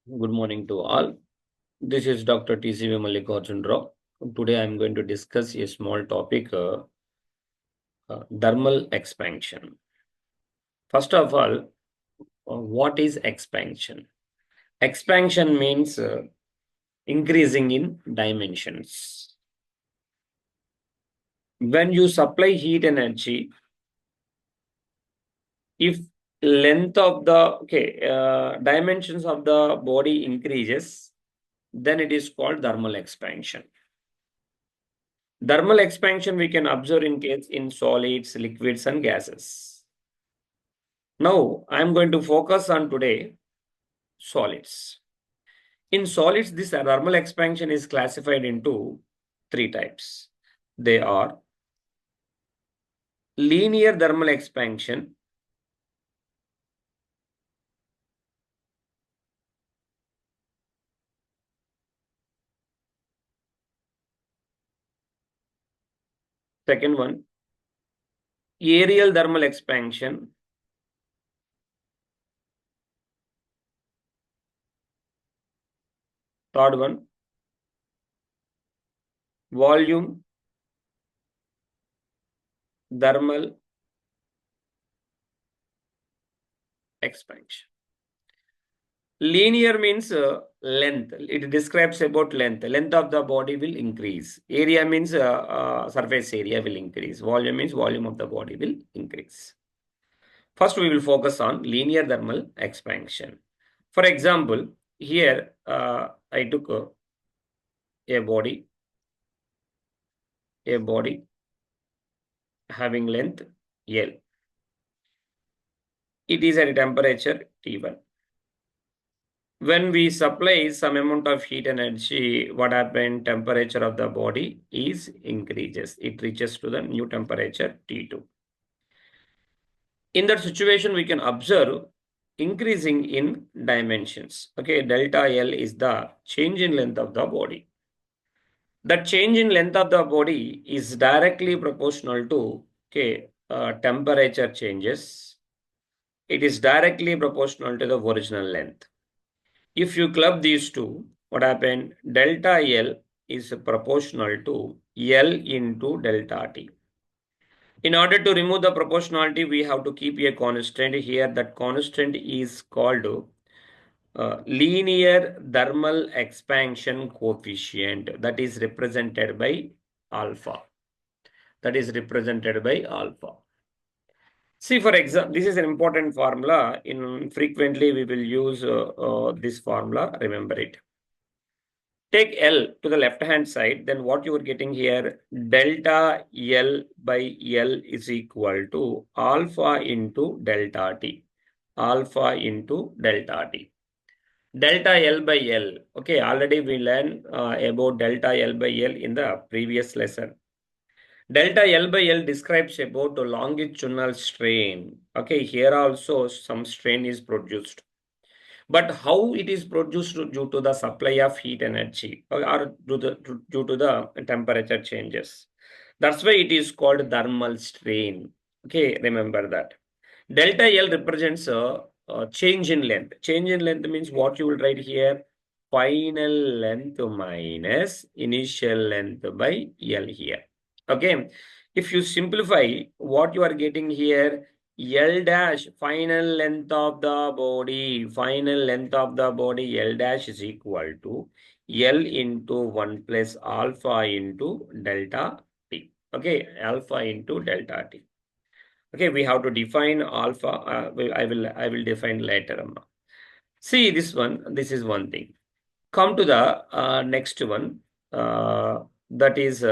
Good morning to all. This is Dr. TCV Mallikarjun Rao. Today I am going to discuss a small topic, thermal expansion. First of all, what is expansion? Expansion means increasing in dimensions. When you supply heat energy, if length of the dimensions of the body increases, then it is called thermal expansion. Thermal expansion we can observe in solids, liquids, and gases. Now, I am going to focus on today solids. In solids, this thermal expansion is classified into three types. They are linear thermal expansion, second one, aerial thermal expansion, third one, volume thermal expansion. Linear means length. It describes about length. Length of the body will increase. Area means surface area will increase. Volume means volume of the body will increase. First, we will focus on linear thermal expansion. For example, here I took a body having length L. It is at a temperature T1. When we supply some amount of heat energy, what happens? Temperature of the body is increases. It reaches to the new temperature T2. In that situation, we can observe increasing in dimensions. Okay, delta L is the change in length of the body. That change in length of the body is directly proportional to temperature changes. It is directly proportional to the original length. If you club these two, what happened? Delta L is proportional to L into delta T. In order to remove the proportionality, we have to keep a constant here. That constant is called linear thermal expansion coefficient. That is represented by alpha. See, for example, this is an important formula. Frequently, we will use this formula. Remember it. Take L to the left-hand side, then what you are getting here, delta L by L is equal to alpha into delta T. Alpha into delta T. Delta L by L. Okay, already we learned about delta L by L in the previous lesson. Delta L by L describes about the longitudinal strain. Okay, here also some strain is produced. But how it is produced due to the supply of heat energy or due to the temperature changes. That's why it is called thermal strain. Okay, remember that. Delta L represents a change in length. Change in length means what you will write here, final length minus initial length by L here. Okay, if you simplify what you are getting here, L dash, final length of the body, L dash is equal to L into 1 plus alpha into delta T. Okay, alpha into delta T. Okay, we have to define alpha. I will define later. See this one. This is one thing. Come to the next one. That is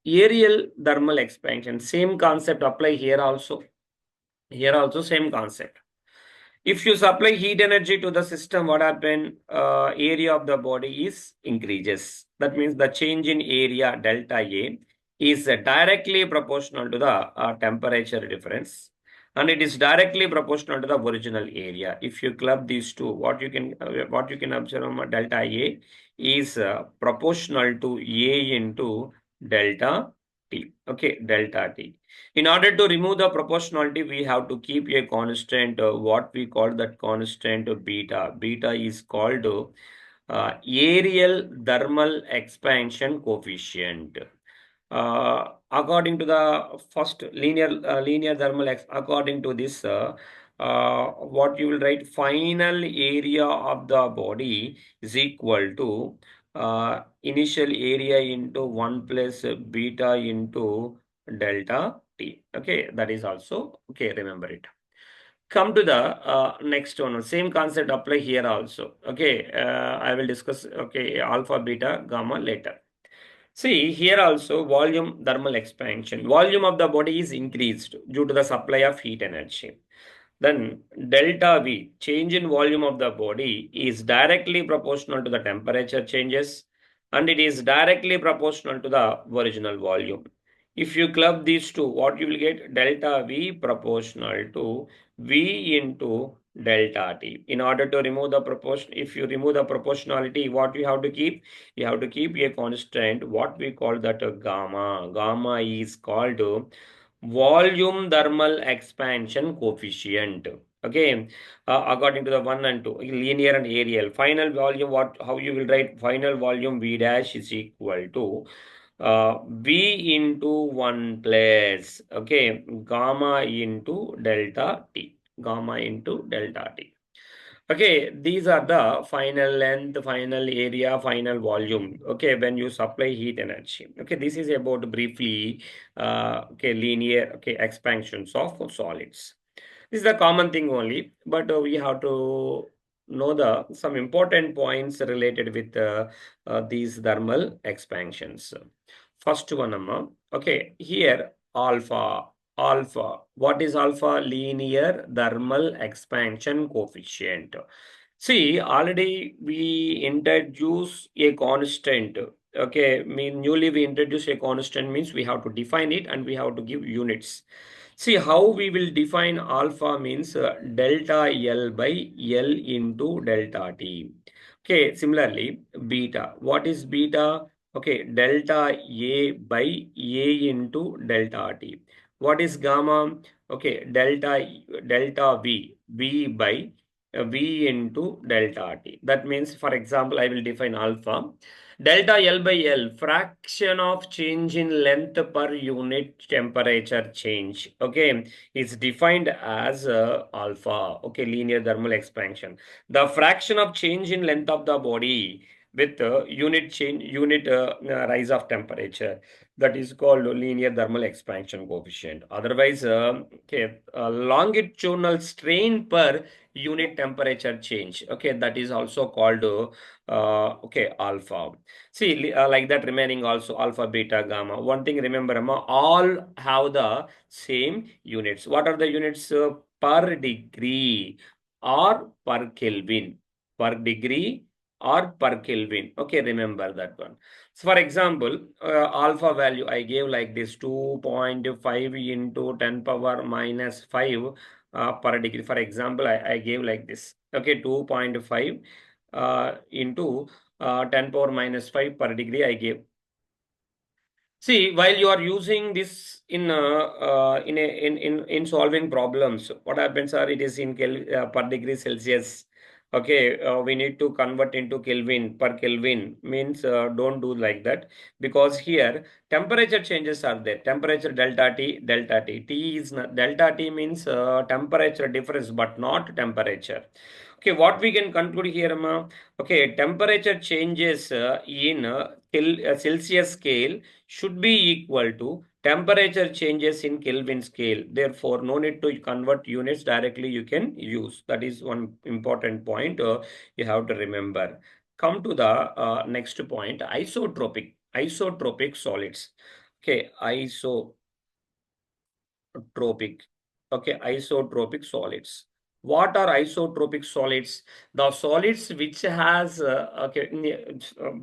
aerial thermal expansion. Same concept apply here also. Here also same concept. If you supply heat energy to the system, what happen? Area of the body is increases. That means the change in area delta A is directly proportional to the temperature difference, and it is directly proportional to the original area. If you club these two, what you can observe, delta A is proportional to A into delta T. Okay, delta T. In order to remove the proportionality, we have to keep a constant, what we call that constant beta. Beta is called areal thermal expansion coefficient. According to the first linear thermal, according to this, what you will write, final area of the body is equal to initial area into 1 plus beta into delta T. Okay, that is also, okay, remember it. Come to the next one. Same concept apply here also. Okay, I will discuss, okay, alpha, beta, gamma later. See, here also volume thermal expansion. Volume of the body is increased due to the supply of heat energy. Then delta V, change in volume of the body, is directly proportional to the temperature changes and it is directly proportional to the original volume. If you club these two, what you will get? Delta V proportional to V into delta T. In order to remove the proportion, if you remove the proportionality, what you have to keep? You have to keep a constant, what we call that gamma. Gamma is called volume thermal expansion coefficient. Okay, according to the 1 and 2, linear and areal. Final volume, what, how you will write? Final volume V dash is equal to V into 1 plus, okay, gamma into delta T. Gamma into delta T. Okay, these are the final length, final area, final volume. Okay, when you supply heat energy. Okay, this is about briefly, okay, linear, okay, expansions of solids. This is the common thing only, but we have to know the some important points related with these thermal expansions. First one, okay, here alpha. Alpha. What is alpha? Linear thermal expansion coefficient. See, already we introduce a constant. Okay, mean newly we introduce a constant means we have to define it and we have to give units. See how we will define alpha means delta L by L into delta T. Okay, similarly, beta. What is beta? Okay, delta A by A into delta T. What is gamma? Okay, delta V by V into delta T. That means, for example, I will define alpha. Delta L by L, fraction of change in length per unit temperature change, okay, is defined as alpha, okay, linear thermal expansion. The fraction of change in length of the body with unit rise of temperature, that is called linear thermal expansion coefficient. Otherwise, okay, longitudinal strain per unit temperature change, okay, that is also called okay, alpha. See, like that remaining also alpha, beta, gamma. One thing remember, all have the same units. What are the units? Per degree or per Kelvin. Per degree or per Kelvin. Okay, remember that one. So for example, alpha value I gave like this 2.5 into 10 power minus 5 per degree. For example, I gave like this. Okay, 2.5 into 10 power minus 5 per degree I gave. See, while you are using this in solving problems, what happens are it is in per degree Celsius. Okay, we need to convert into Kelvin per Kelvin means don't do like that because here temperature changes are there. Temperature delta T, delta T. T is not, delta T means temperature difference but not temperature. Okay, what we can conclude here, ma? Okay, temperature changes in Celsius scale should be equal to temperature changes in Kelvin scale. Therefore, no need to convert units directly. You can use. That is one important point you have to remember. Come to the next point, isotropic. Isotropic solids. Okay, isotropic. Okay, isotropic solids. What are isotropic solids? The solids which has okay,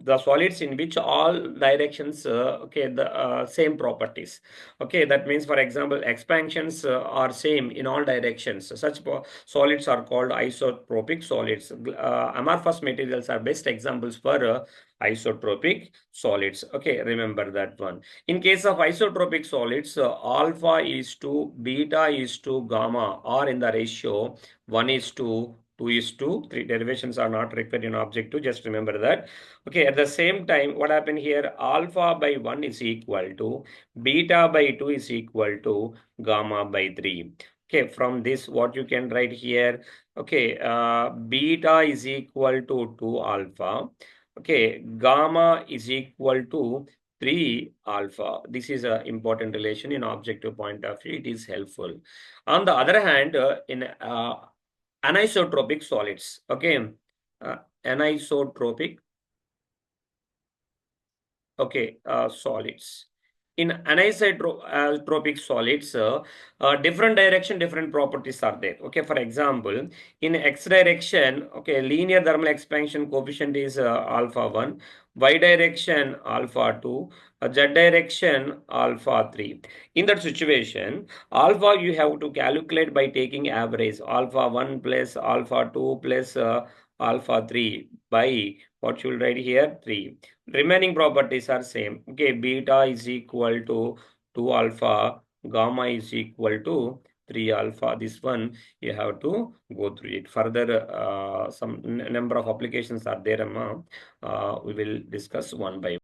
the solids in which all directions okay, the same properties. Okay, that means for example expansions are same in all directions. Such solids are called isotropic solids. Amorphous materials are best examples for isotropic solids. Okay, remember that one. In case of isotropic solids, alpha is to beta is to gamma, or in the ratio 1 is to 2 is to 3. Derivations are not required in objective, just remember that. Okay, at the same time, what happened here? Alpha by 1 is equal to beta by 2 is equal to gamma by 3. Okay, from this, what you can write here? Okay, beta is equal to 2 alpha. Okay, gamma is equal to 3 alpha. This is an important relation in objective point of view. It is helpful. On the other hand, in anisotropic solids, okay, anisotropic, okay, solids. In anisotropic solids, different direction, different properties are there. Okay, for example, in x direction, okay, linear thermal expansion coefficient is alpha 1, y direction alpha 2, z direction alpha 3. In that situation, alpha you have to calculate by taking average alpha 1 plus alpha 2 plus alpha 3 by what you will write here 3. Remaining properties are same. Okay, beta is equal to 2 alpha, gamma is equal to 3 alpha. This one you have to go through it. Further, some number of applications are there, we will discuss one by one.